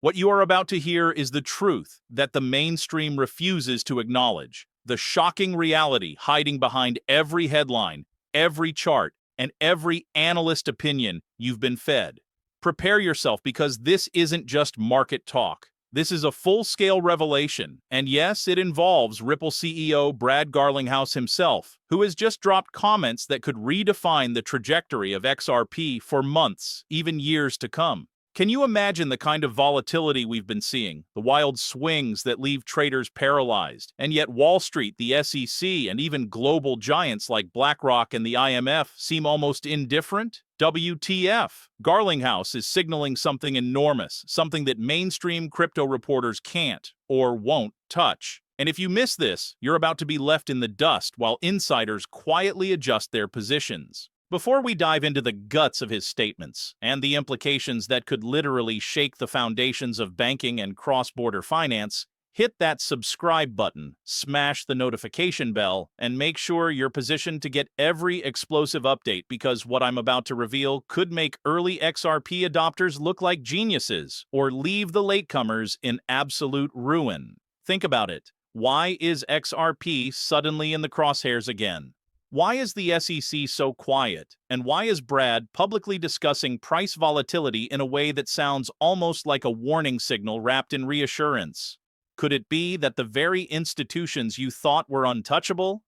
What you are about to hear is the truth that the mainstream refuses to acknowledge, the shocking reality hiding behind every headline, every chart, and every analyst opinion you've been fed. Prepare yourself because this isn't just market talk. This is a full-scale revelation, and yes, it involves Ripple CEO Brad Garlinghouse himself, who has just dropped comments that could redefine the trajectory of XRP for months, even years to come. Can you imagine the kind of volatility we've been seeing, the wild swings that leave traders paralyzed, and yet Wall Street, the SEC, and even global giants like BlackRock and the IMF seem almost indifferent? WTF? Garlinghouse is signaling something enormous, something that mainstream crypto reporters can't or won't touch. And if you miss this, you're about to be left in the dust while insiders quietly adjust their positions. Before we dive into the guts of his statements and the implications that could literally shake the foundations of banking and cross-border finance, hit that subscribe button, smash the notification bell, and make sure you're positioned to get every explosive update because what I'm about to reveal could make early XRP adopters look like geniuses or leave the latecomers in absolute ruin. Think about it. Why is XRP suddenly in the crosshairs again? Why is the SEC so quiet? And why is Brad publicly discussing price volatility in a way that sounds almost like a warning signal wrapped in reassurance? Could it be that the very institutions you thought were untouchable,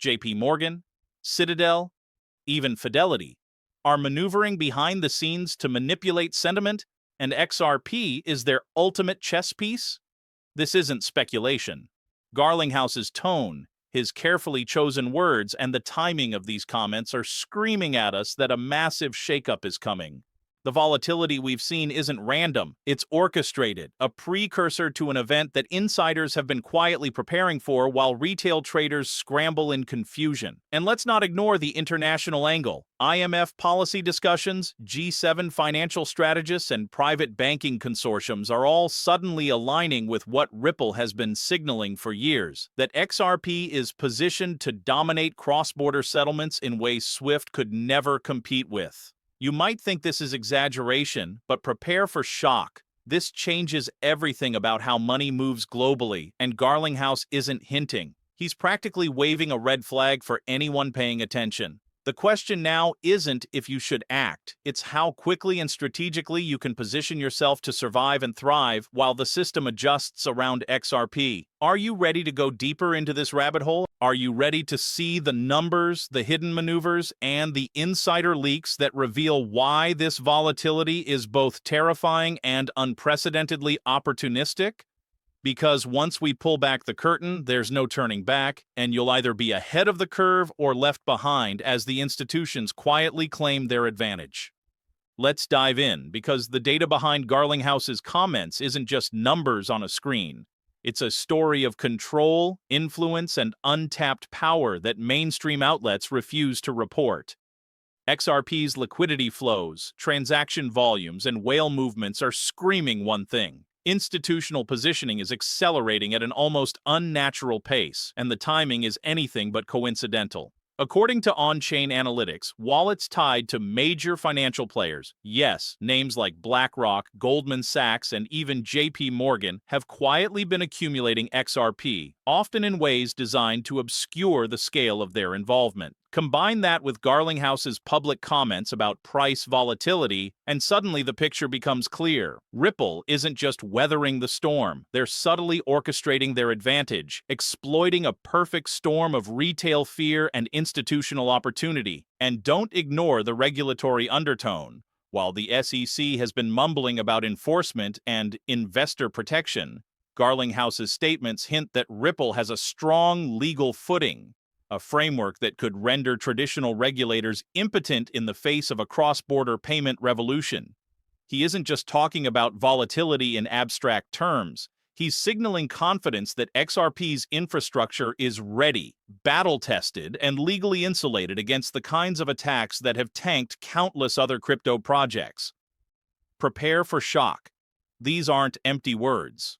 JP Morgan, Citadel, even Fidelity, are maneuvering behind the scenes to manipulate sentiment, and XRP is their ultimate chess piece? This isn't speculation. Garlinghouse's tone, his carefully chosen words, and the timing of these comments are screaming at us that a massive shakeup is coming. The volatility we've seen isn't random, it's orchestrated, a precursor to an event that insiders have been quietly preparing for while retail traders scramble in confusion. And let's not ignore the international angle. IMF policy discussions, G7 financial strategists, and private banking consortiums are all suddenly aligning with what Ripple has been signaling for years, that XRP is positioned to dominate cross-border settlements in ways SWIFT could never compete with. You might think this is exaggeration, but prepare for shock. This changes everything about how money moves globally, and Garlinghouse isn't hinting. He's practically waving a red flag for anyone paying attention. The question now isn't if you should act, it's how quickly and strategically you can position yourself to survive and thrive while the system adjusts around XRP. Are you ready to go deeper into this rabbit hole? Are you ready to see the numbers, the hidden maneuvers, and the insider leaks that reveal why this volatility is both terrifying and unprecedentedly opportunistic? Because once we pull back the curtain, there's no turning back, and you'll either be ahead of the curve or left behind as the institutions quietly claim their advantage. Let's dive in, because the data behind Garlinghouse's comments isn't just numbers on a screen. It's a story of control, influence, and untapped power that mainstream outlets refuse to report. XRP's liquidity flows, transaction volumes, and whale movements are screaming one thing. Institutional positioning is accelerating at an almost unnatural pace, and the timing is anything but coincidental. According to on-chain analytics, wallets tied to major financial players, yes, names like BlackRock, Goldman Sachs, and even JP Morgan, have quietly been accumulating XRP, often in ways designed to obscure the scale of their involvement. Combine that with Garlinghouse's public comments about price volatility, and suddenly the picture becomes clear. Ripple isn't just weathering the storm, they're subtly orchestrating their advantage, exploiting a perfect storm of retail fear and institutional opportunity. And don't ignore the regulatory undertone. While the SEC has been mumbling about enforcement and investor protection, Garlinghouse's statements hint that Ripple has a strong legal footing, a framework that could render traditional regulators impotent in the face of a cross-border payment revolution. He isn't just talking about volatility in abstract terms. He's signaling confidence that XRP's infrastructure is ready, battle-tested, and legally insulated against the kinds of attacks that have tanked countless other crypto projects. Prepare for shock. These aren't empty words.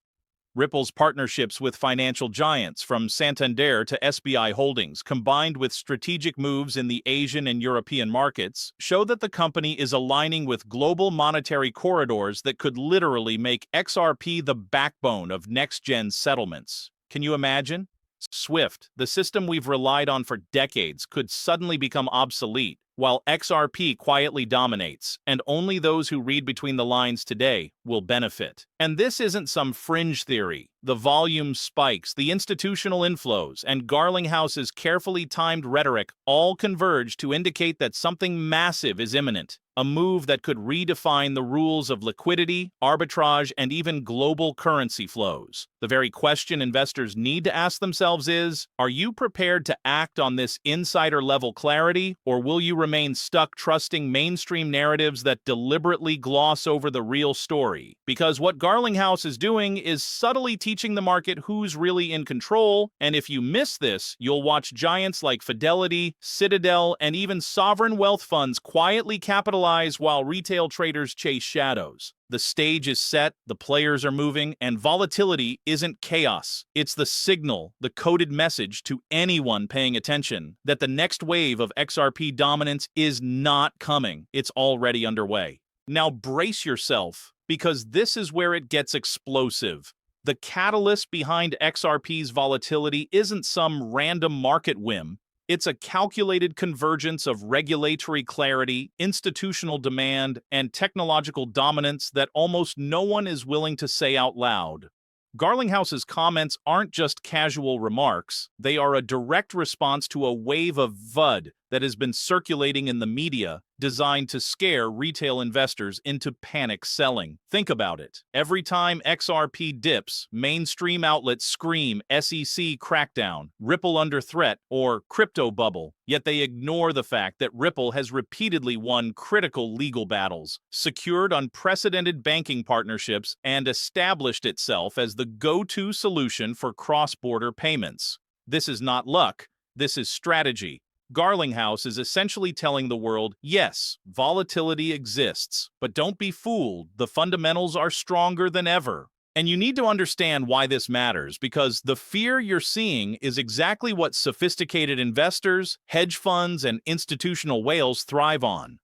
Ripple's partnerships with financial giants from Santander to SBI Holdings, combined with strategic moves in the Asian and European markets, show that the company is aligning with global monetary corridors that could literally make XRP the backbone of next-gen settlements. Can you imagine? SWIFT, the system we've relied on for decades, could suddenly become obsolete, while XRP quietly dominates, and only those who read between the lines today will benefit. And this isn't some fringe theory. The volume spikes, the institutional inflows, and Garlinghouse's carefully timed rhetoric all converge to indicate that something massive is imminent. A move that could redefine the rules of liquidity, arbitrage, and even global currency flows. The very question investors need to ask themselves is, are you prepared to act on this insider-level clarity, or will you remain stuck trusting mainstream narratives that deliberately gloss over the real story? Because what Garlinghouse is doing is subtly teaching the market who's really in control, and if you miss this, you'll watch giants like Fidelity, Citadel, and even sovereign wealth funds quietly capitalize while retail traders chase shadows. The stage is set, the players are moving, and volatility isn't chaos. It's the signal, the coded message to anyone paying attention that the next wave of XRP dominance is not coming. It's already underway. Now brace yourself, because this is where it gets explosive. The catalyst behind XRP's volatility isn't some random market whim. It's a calculated convergence of regulatory clarity, institutional demand, and technological dominance that almost no one is willing to say out loud. Garlinghouse's comments aren't just casual remarks. They are a direct response to a wave of FUD that has been circulating in the media, designed to scare retail investors into panic selling. Think about it. Every time XRP dips, mainstream outlets scream SEC crackdown, Ripple under threat, or crypto bubble. Yet they ignore the fact that Ripple has repeatedly won critical legal battles, secured unprecedented banking partnerships, and established itself as the go-to solution for cross-border payments. This is not luck. This is strategy. Garlinghouse is essentially telling the world, yes, volatility exists, but don't be fooled, the fundamentals are stronger than ever. And you need to understand why this matters, because the fear you're seeing is exactly what sophisticated investors, hedge funds, and institutional whales thrive on.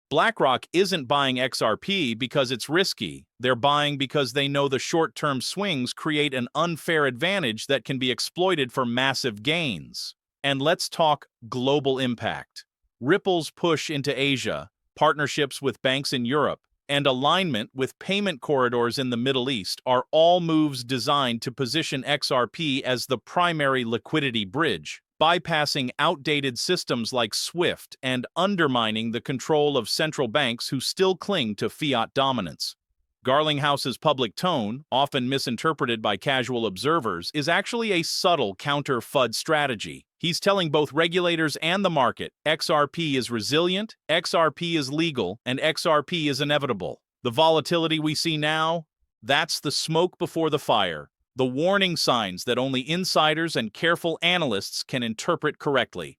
BlackRock isn't buying XRP because it's risky. They're buying because they know the short-term swings create an unfair advantage that can be exploited for massive gains. And let's talk global impact. Ripple's push into Asia, partnerships with banks in Europe, and alignment with payment corridors in the Middle East are all moves designed to position XRP as the primary liquidity bridge, bypassing outdated systems like SWIFT and undermining the control of central banks who still cling to fiat dominance. Garlinghouse's public tone, often misinterpreted by casual observers, is actually a subtle counter-FUD strategy. He's telling both regulators and the market, XRP is resilient, XRP is legal, and XRP is inevitable. The volatility we see now, that's the smoke before the fire, the warning signs that only insiders and careful analysts can interpret correctly.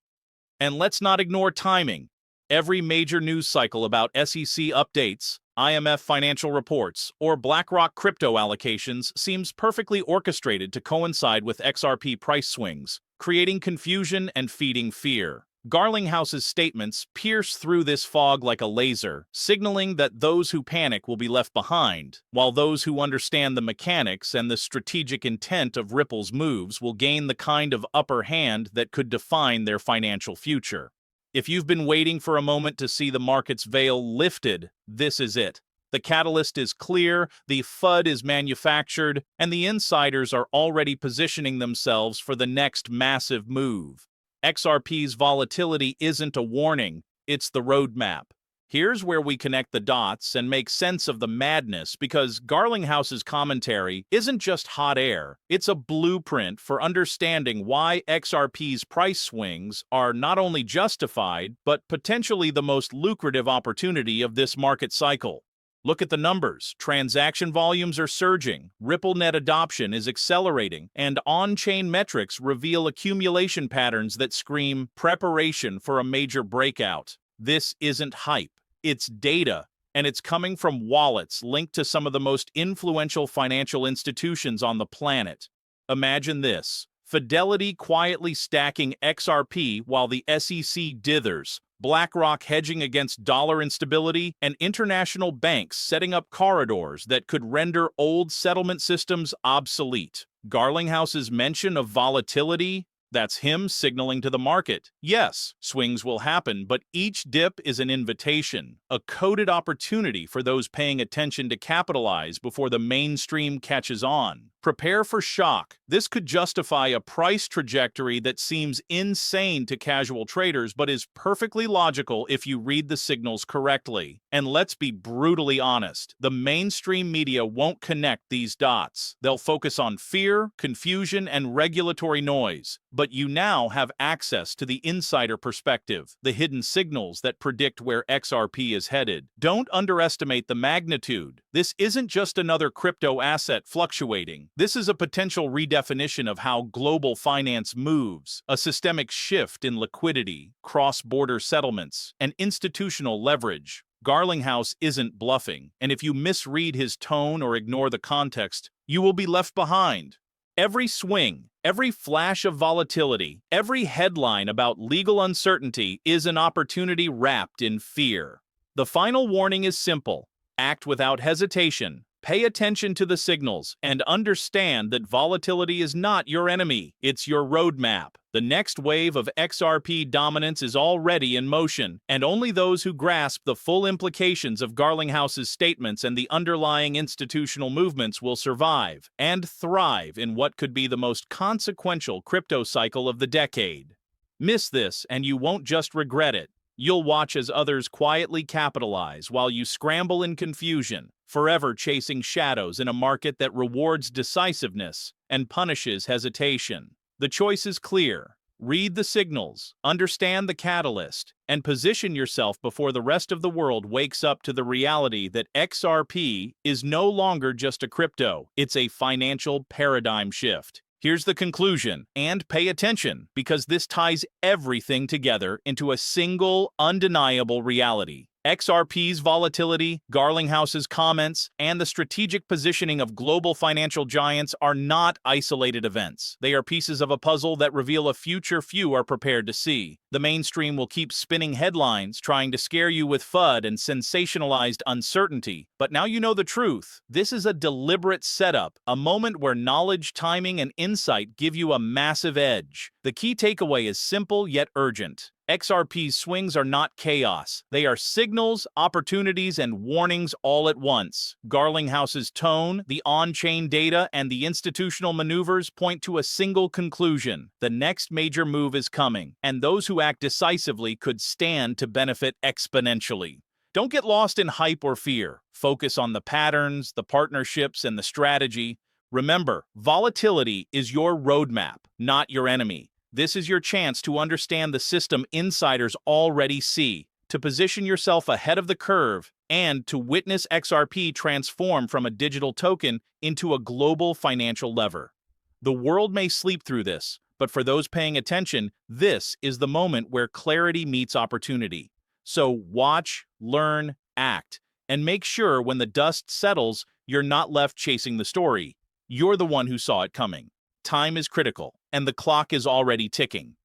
And let's not ignore timing. Every major news cycle about SEC updates, IMF financial reports, or BlackRock crypto allocations seems perfectly orchestrated to coincide with XRP price swings, creating confusion and feeding fear. Garlinghouse's statements pierce through this fog like a laser, signaling that those who panic will be left behind, while those who understand the mechanics and the strategic intent of Ripple's moves will gain the kind of upper hand that could define their financial future. If you've been waiting for a moment to see the market's veil lifted, this is it. The catalyst is clear, the FUD is manufactured, and the insiders are already positioning themselves for the next massive move. XRP's volatility isn't a warning, it's the roadmap. Here's where we connect the dots and make sense of the madness, because Garlinghouse's commentary isn't just hot air, it's a blueprint for understanding why XRP's price swings are not only justified, but potentially the most lucrative opportunity of this market cycle. Look at the numbers. Transaction volumes are surging, RippleNet adoption is accelerating, and on-chain metrics reveal accumulation patterns that scream preparation for a major breakout. This isn't hype. It's data. And it's coming from wallets linked to some of the most influential financial institutions on the planet. Imagine this: Fidelity quietly stacking XRP while the SEC dithers, BlackRock hedging against dollar instability, and international banks setting up corridors that could render old settlement systems obsolete. Garlinghouse's mention of volatility, that's him signaling to the market. Yes, swings will happen, but each dip is an invitation, a coded opportunity for those paying attention to capitalize before the mainstream catches on. Prepare for shock. This could justify a price trajectory that seems insane to casual traders but is perfectly logical if you read the signals correctly. And let's be brutally honest, the mainstream media won't connect these dots. They'll focus on fear, confusion, and regulatory noise. But you now have access to the insider perspective, the hidden signals that predict where XRP is headed. Don't underestimate the magnitude. This isn't just another crypto asset fluctuating. This is a potential redefinition of how global finance moves, a systemic shift in liquidity, cross-border settlements, and institutional leverage. Garlinghouse isn't bluffing, and if you misread his tone or ignore the context, you will be left behind. Every swing, every flash of volatility, every headline about legal uncertainty is an opportunity wrapped in fear. The final warning is simple: act without hesitation. Pay attention to the signals and understand that volatility is not your enemy, it's your roadmap. The next wave of XRP dominance is already in motion, and only those who grasp the full implications of Garlinghouse's statements and the underlying institutional movements will survive and thrive in what could be the most consequential crypto cycle of the decade. Miss this, and you won't just regret it. You'll watch as others quietly capitalize while you scramble in confusion, forever chasing shadows in a market that rewards decisiveness and punishes hesitation. The choice is clear. Read the signals, understand the catalyst, and position yourself before the rest of the world wakes up to the reality that XRP is no longer just a crypto, it's a financial paradigm shift. Here's the conclusion, and pay attention, because this ties everything together into a single, undeniable reality. XRP's volatility, Garlinghouse's comments, and the strategic positioning of global financial giants are not isolated events. They are pieces of a puzzle that reveal a future few are prepared to see. The mainstream will keep spinning headlines, trying to scare you with FUD and sensationalized uncertainty. But now you know the truth. This is a deliberate setup, a moment where knowledge, timing, and insight give you a massive edge. The key takeaway is simple yet urgent. XRP's swings are not chaos. They are signals, opportunities, and warnings all at once. Garlinghouse's tone, the on-chain data, and the institutional maneuvers point to a single conclusion: the next major move is coming, and those who act decisively could stand to benefit exponentially. Don't get lost in hype or fear. Focus on the patterns, the partnerships, and the strategy. Remember, volatility is your roadmap, not your enemy. This is your chance to understand the system insiders already see, to position yourself ahead of the curve, and to witness XRP transform from a digital token into a global financial lever. The world may sleep through this, but for those paying attention, this is the moment where clarity meets opportunity. So watch, learn, act, and make sure when the dust settles, you're not left chasing the story. You're the one who saw it coming. Time is critical, and the clock is already ticking.